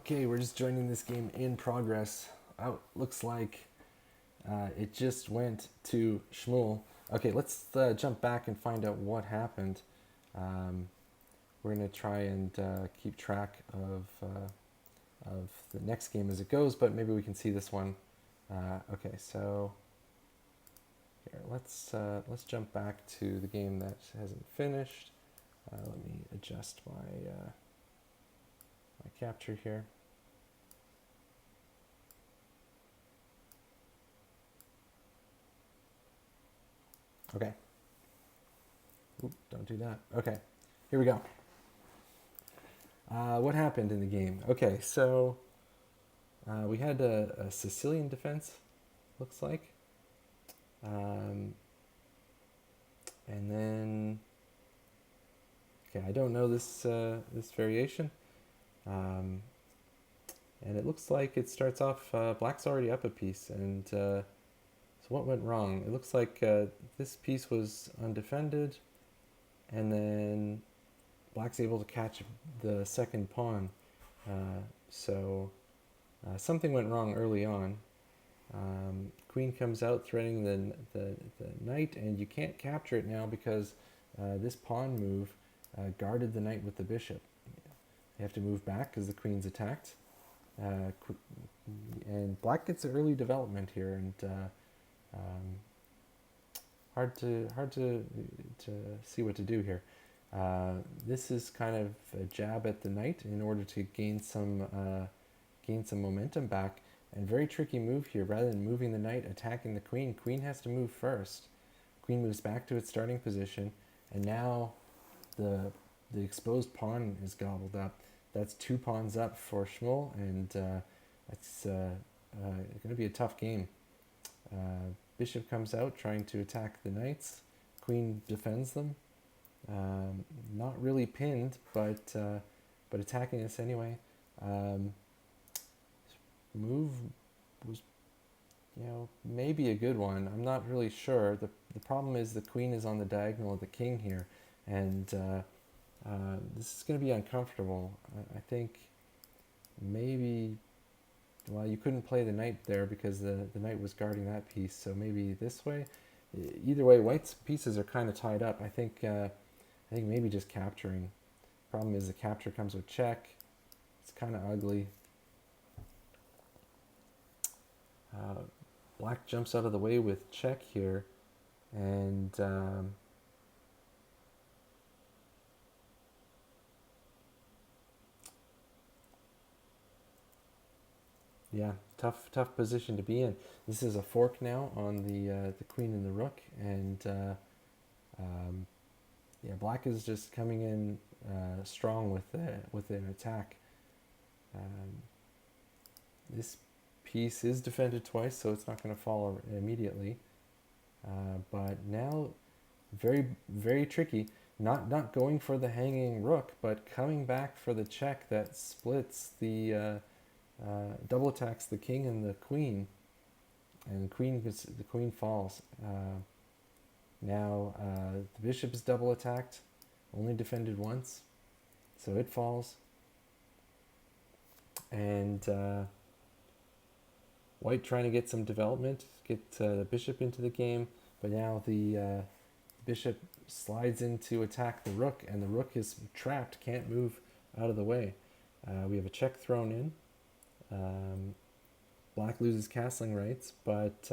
Okay, we're just joining this game in progress. Oh, looks like it just went to Shmuel. Okay, let's jump back and find out what happened. Um, we're gonna try and keep track of the next game as it goes, but maybe we can see this one. Okay, so here let's jump back to the game that hasn't finished. Let me adjust my capture here. Okay. Oop, don't do that. Okay, here we go. What happened in the game? Okay, so we had a Sicilian defense, looks like. Um, and then, okay, I don't know this variation. Um, and it looks like it starts off, black's already up a piece. And so what went wrong? It looks like this piece was undefended. And then black's able to catch the second pawn. So something went wrong early on. Queen comes out threatening the knight, and you can't capture it now because this pawn move guarded the knight with the bishop. You have to move back because the queen's attacked. And black gets early development here, and um, hard to see what to do here. This is kind of a jab at the knight in order to gain some momentum back. And very tricky move here. Rather than moving the knight, attacking the queen, queen has to move first. Queen moves back to its starting position, and now the exposed pawn is gobbled up. That's 2 pawns up for Shmuel, and it's going to be a tough game. Bishop comes out trying to attack the knights. Queen defends them. Not really pinned, but attacking us anyway. Move was, maybe a good one. I'm not really sure. The problem is the queen is on the diagonal of the king here, and this is going to be uncomfortable. I think maybe, well, you couldn't play the knight there because the knight was guarding that piece, so maybe this way. Either way, white's pieces are kind of tied up. I think maybe just capturing. Problem is the capture comes with check. It's kind of ugly. Black jumps out of the way with check here, and yeah, tough position to be in. This is a fork now on the queen and the rook, and yeah, black is just coming in strong with an attack. This piece is defended twice, so it's not going to fall immediately. But now, very tricky. Not going for the hanging rook, but coming back for the check that splits the double attacks the king and the queen, and the queen falls. Now the bishop is double attacked, only defended once, so it falls. And white trying to get some development, get the bishop into the game, but now the bishop slides in to attack the rook, and the rook is trapped, can't move out of the way. We have a check thrown in. Black loses castling rights, but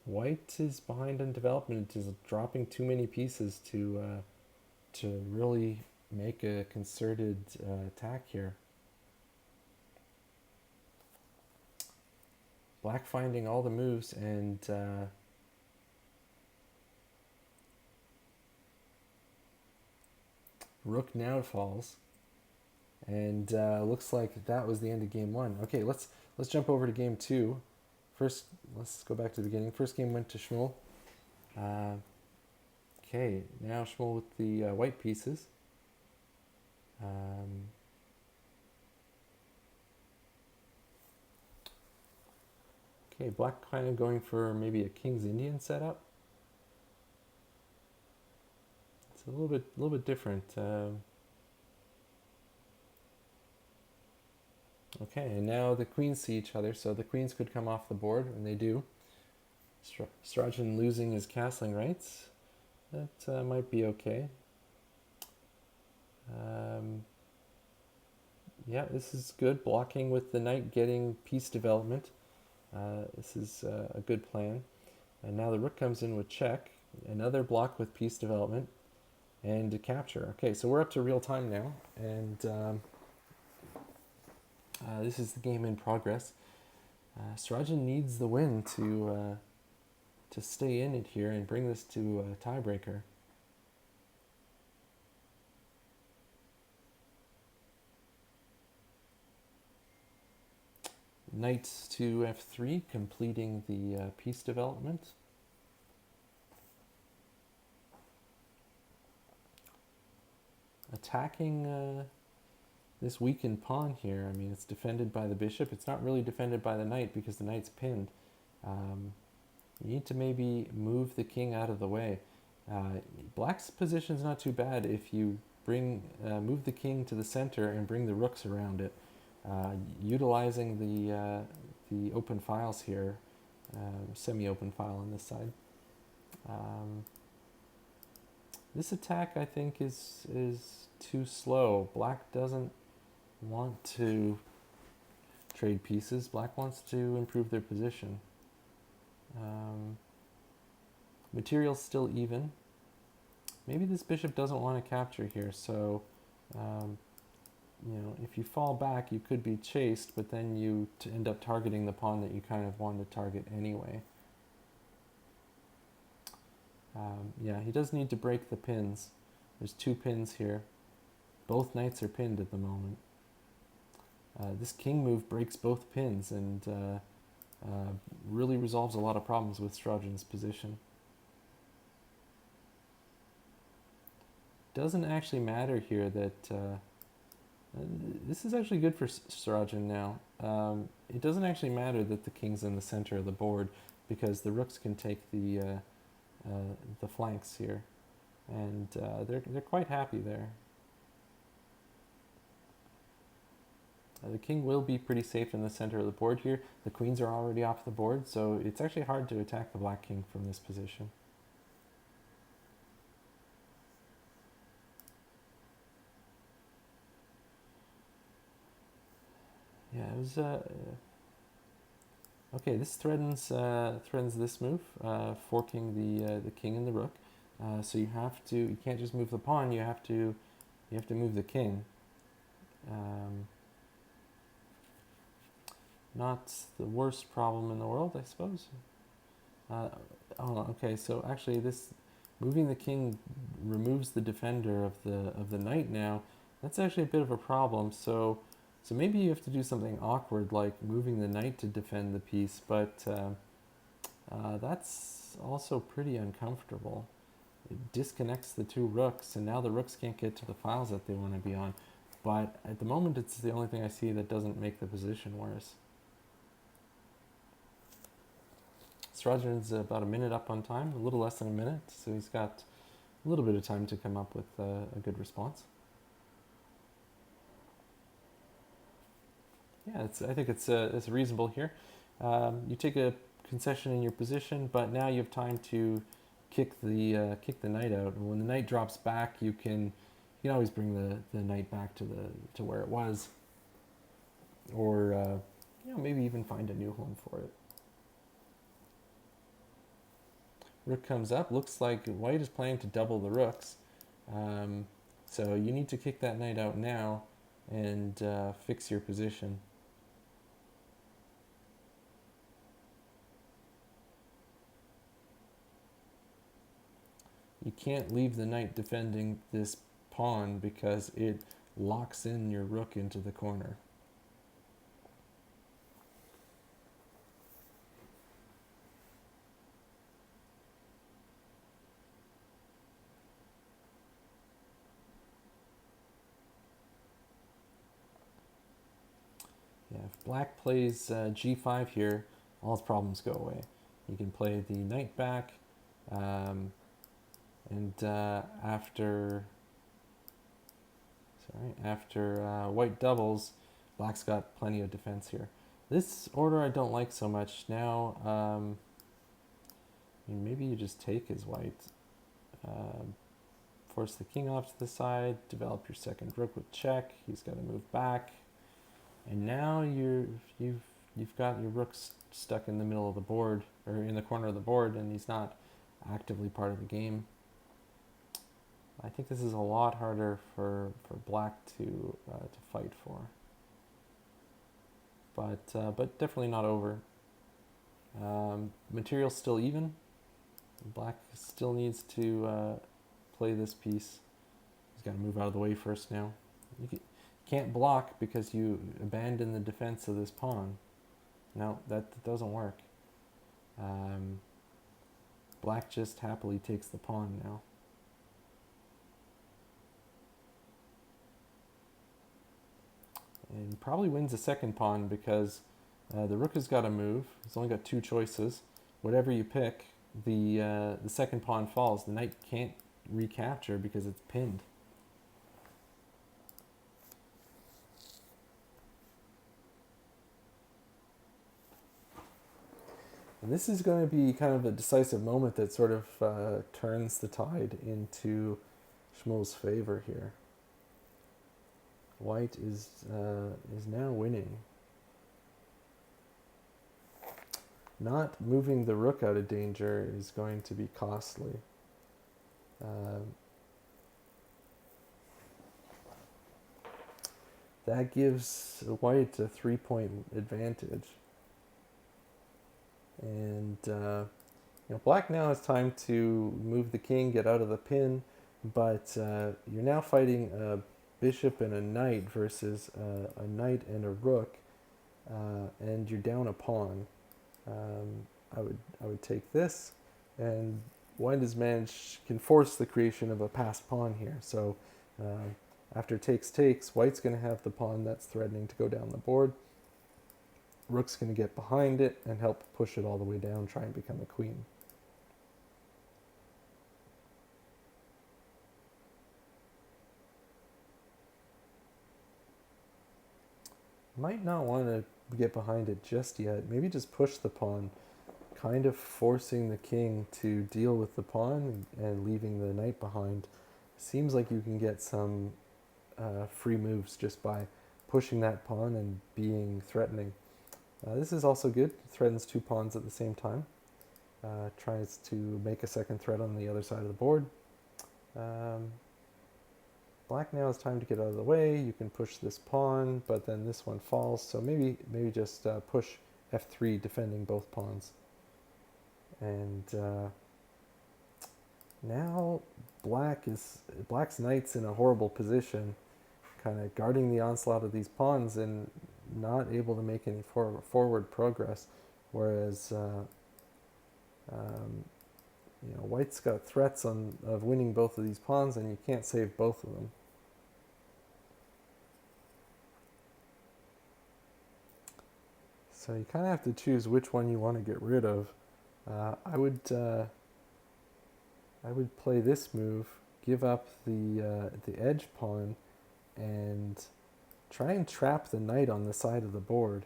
white is behind in development, is dropping too many pieces to really make a concerted attack here. Black finding all the moves, and rook now falls, and looks like that was the end of game 1. Okay, let's jump over to game 2. First, let's go back to the beginning. First game went to Shmuel. Okay, now Shmuel with the white pieces. Okay, black kind of going for maybe a King's Indian setup. It's a little bit different. Okay, and now the queens see each other, so the queens could come off the board, and they do. Srajan losing his castling rights. That might be okay. Um, yeah, this is good. Blocking with the knight, getting piece development. This is a good plan. And now the rook comes in with check. Another block with piece development. And to capture. Okay, so we're up to real time now. And this is the game in progress. Srajan needs the win to stay in it here and bring this to a tiebreaker. Knight to f3, completing the piece development. Attacking this weakened pawn here. I mean, it's defended by the bishop. It's not really defended by the knight because the knight's pinned. You need to maybe move the king out of the way. Black's position's not too bad if you move the king to the center and bring the rooks around it. Utilizing the open files here, semi-open file on this side. This attack, I think, is too slow. Black doesn't want to trade pieces. Black wants to improve their position. Material's still even. Maybe this bishop doesn't want to capture here, so if you fall back, you could be chased, but then you end up targeting the pawn that you kind of wanted to target anyway. Yeah, he does need to break the pins. There's 2 pins here. Both knights are pinned at the moment. This king move breaks both pins and really resolves a lot of problems with Srajan's position. Doesn't actually matter here that this is actually good for Srajan now. It doesn't actually matter that the king's in the center of the board because the rooks can take the flanks here, and they're quite happy there. The king will be pretty safe in the center of the board here. The queens are already off the board, so it's actually hard to attack the black king from this position. Yeah, it was okay. This threatens this move, forking the king and the rook. So you can't just move the pawn. You have to move the king. Not the worst problem in the world, I suppose. Okay. So actually, this moving the king removes the defender of the knight. Now, that's actually a bit of a problem. So maybe you have to do something awkward like moving the knight to defend the piece, but that's also pretty uncomfortable. It disconnects the 2 rooks, and now the rooks can't get to the files that they want to be on. But at the moment, it's the only thing I see that doesn't make the position worse. Srajan's about a minute up on time, a little less than a minute, so he's got a little bit of time to come up with a good response. Yeah, I think it's reasonable here. You take a concession in your position, but now you have time to kick the knight out. And when the knight drops back, you can always bring the knight back to where it was, or maybe even find a new home for it. Rook comes up. Looks like white is planning to double the rooks. So you need to kick that knight out now and fix your position. You can't leave the knight defending this pawn because it locks in your rook into the corner. Yeah, if black plays g5 here, all his problems go away. He can play the knight back, and after white doubles, Black's got plenty of defense here. This order I don't like so much. Now, maybe you just take as white. Force the king off to the side, develop your second rook with check. He's got to move back. And now you've got your rook stuck in the middle of the board, or in the corner of the board, and he's not actively part of the game. I think this is a lot harder for black to fight for. But definitely not over. Material's still even. Black still needs to play this piece. He's got to move out of the way first now. You can't block because you abandon the defense of this pawn. No, that doesn't work. Black just happily takes the pawn now. And probably wins the second pawn because the rook has got to move. He's only got two choices. Whatever you pick, the second pawn falls. The knight can't recapture because it's pinned. And this is going to be kind of a decisive moment that sort of turns the tide into Shmuel's favor here. White is now winning. Not moving the rook out of danger is going to be costly. That gives white a 3-point advantage. And black now has time to move the king, get out of the pin, but you're now fighting a bishop and a knight versus a knight and a rook, and you're down a pawn. I would take this, and white can force the creation of a passed pawn here. So after takes, white's going to have the pawn that's threatening to go down the board. Rook's going to get behind it and help push it all the way down, try and become a queen. Might not want to get behind it just yet. Maybe just push the pawn, kind of forcing the king to deal with the pawn and leaving the knight behind. Seems like you can get some free moves just by pushing that pawn and being threatening. This is also good. Threatens two pawns at the same time. Tries to make a second threat on the other side of the board. Black now has time to get out of the way. You can push this pawn, but then this one falls. So maybe just push f3, defending both pawns. And now Black's knight's in a horrible position, kind of guarding the onslaught of these pawns and not able to make any forward progress, whereas white's got threats of winning both of these pawns, and you can't save both of them. So you kind of have to choose which one you want to get rid of. I would play this move, give up the edge pawn, and try and trap the knight on the side of the board.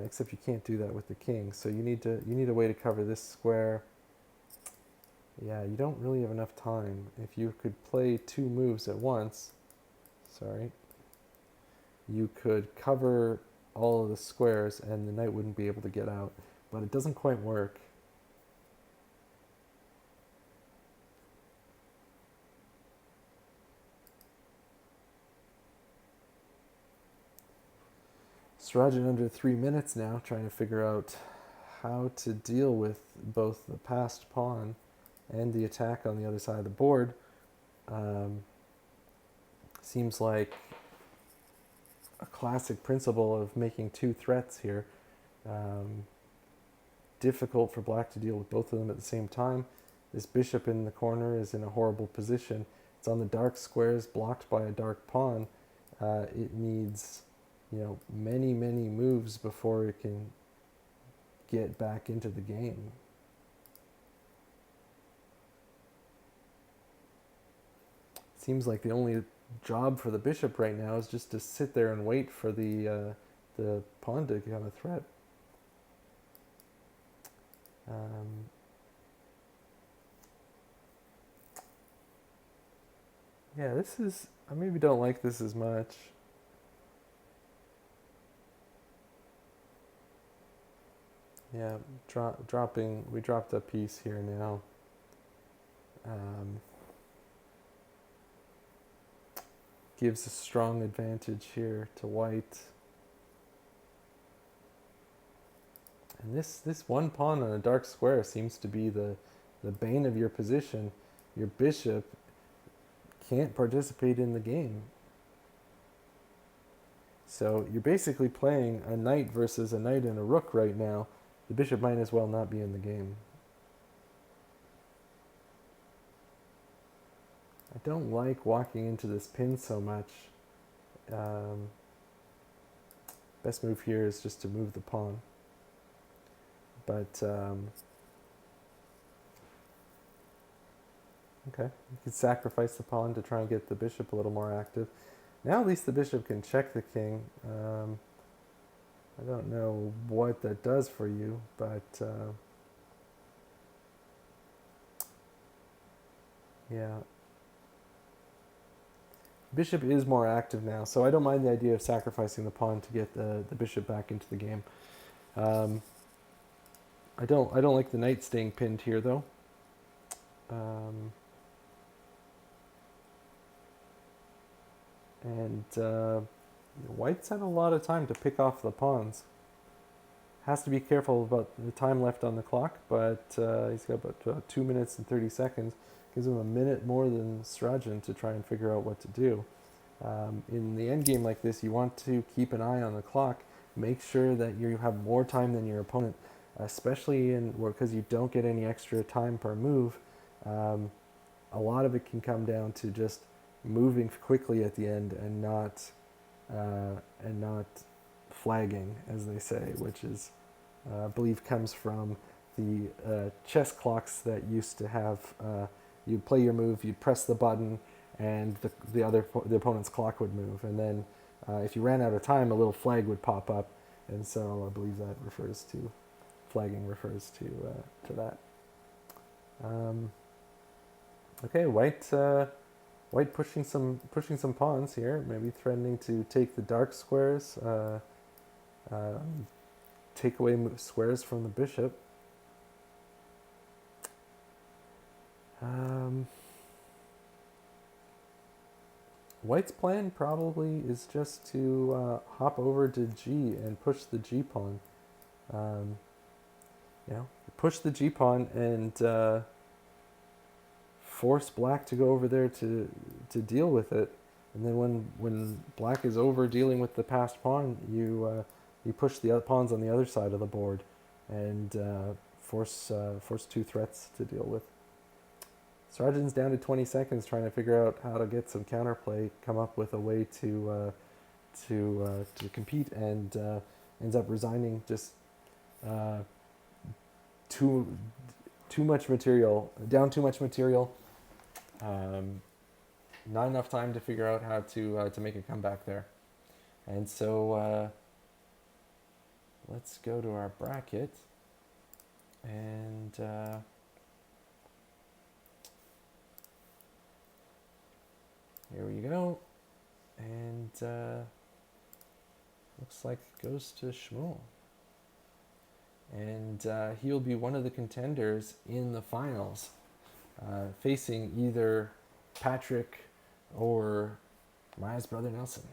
Except you can't do that with the king. So you need a way to cover this square. Yeah, you don't really have enough time. If you could play two moves at once, you could cover all of the squares and the knight wouldn't be able to get out. But it doesn't quite work. Srajan under 3 minutes now, trying to figure out how to deal with both the passed pawn and the attack on the other side of the board. Seems like a classic principle of making two threats here. Difficult for black to deal with both of them at the same time. This bishop in the corner is in a horrible position. It's on the dark squares, blocked by a dark pawn. It needs many moves before it can get back into the game. Seems like the only job for the bishop right now is just to sit there and wait for the pawn to become a threat. Yeah, this is, I maybe don't like this as much. Yeah, we dropped a piece here now. Gives a strong advantage here to white. And this one pawn on a dark square seems to be the bane of your position. Your bishop can't participate in the game. So you're basically playing a knight versus a knight and a rook right now. The bishop might as well not be in the game. I don't like walking into this pin so much. Best move here is just to move the pawn. But, okay, you can sacrifice the pawn to try and get the bishop a little more active. Now at least the bishop can check the king. I don't know what that does for you, but yeah. Bishop is more active now, so I don't mind the idea of sacrificing the pawn to get the bishop back into the game. I don't like the knight staying pinned here though. And white's had a lot of time to pick off the pawns. Has to be careful about the time left on the clock, but he's got about 2 minutes and 30 seconds. Gives him a minute more than Srajan to try and figure out what to do. In the endgame like this, you want to keep an eye on the clock. Make sure that you have more time than your opponent, especially because you don't get any extra time per move. A lot of it can come down to just moving quickly at the end and not flagging, as they say, which is I believe comes from the chess clocks that used to have. You'd play your move, you'd press the button, and the opponent's clock would move, and then if you ran out of time, a little flag would pop up, and so I believe that flagging refers to that. Okay, white pushing some pawns here, maybe threatening to take the dark squares, take away squares from the bishop. White's plan probably is just to hop over to G and push the G pawn. Push the G pawn and force black to go over there to deal with it. And then when black is over dealing with the passed pawn, you push the pawns on the other side of the board and force 2 threats to deal with. Srajan's down to 20 seconds trying to figure out how to get some counterplay, come up with a way to compete, and ends up resigning. Just too much material, down too much material. Not enough time to figure out how to make a comeback there. And so let's go to our bracket and here we go. And looks like it goes to Shmuel. And he'll be one of the contenders in the finals, facing either Patrick or Maya's brother Nelson.